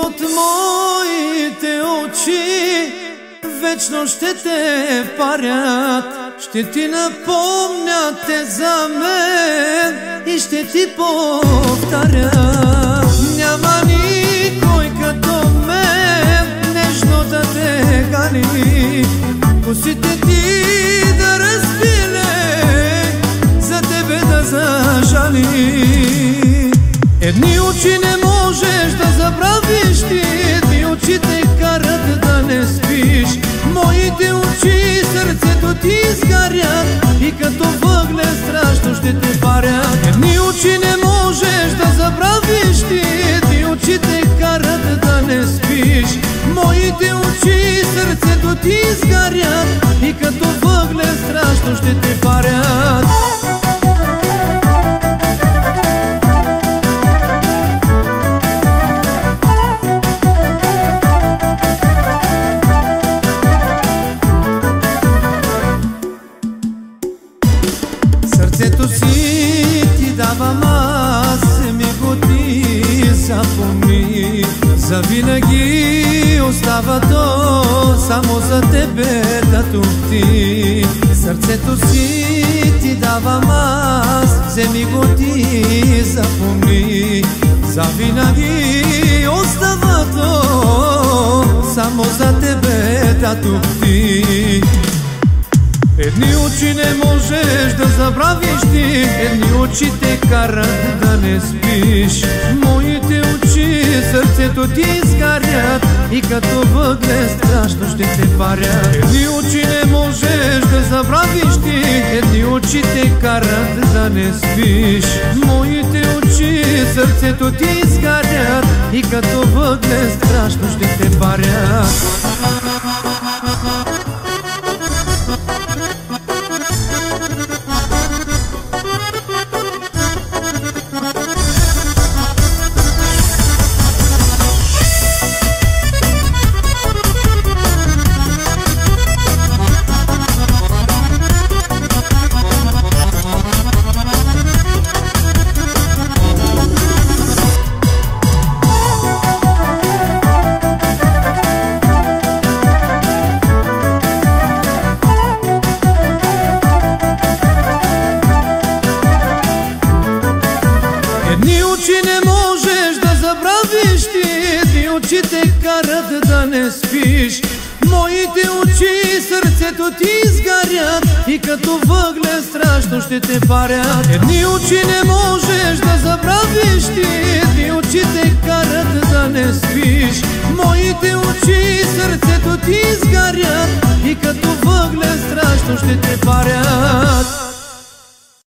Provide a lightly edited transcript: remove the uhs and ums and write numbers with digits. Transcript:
от моите очи вечно ще те парят. Ще ти напомнят те за мен и ще ти повторят. Няма никой като мен нежно да те гани, косите ти да разпиле, за тебе да зажали. Едни очи не можеш да забравиш ти, едни очи те карат да не спиш. Моите очи сърцето ти изгарят и като въглен страшно ще те парят. Едни очи не можеш да забравиш ти, едни очи те карат да не спиш. Моите очи сърцето ти изгарят и като въглен страшно ще те парят. Сърцето си ти давам аз, ми го ти запомни. Завинаги остава то само за тебе да тухти. Сърцето си ти давам аз, вземи го ти запомни. Завинаги остава то само за тебе да тухти. Едни очи не можеш да забравиш ти, едни очи те карат да не спиш. Моите очи сърцето ти изгарят и като въглен страшно ще те парят. Едни очи не можеш да забравиш ти, едни очи те карат да не спиш. Моите очи сърцето ти изгарят и като въглен страшно ще те парят. Едни очи не можеш да забравиш ти, едни очи те карат да не спиш. Моите очи сърцето ти изгарят и като въглен страшно ще те парят. Едни очи не можеш да забравиш ти, едни очи те карат да не спиш. Моите очи сърцето ти изгарят и като въглен страшно ще те парят.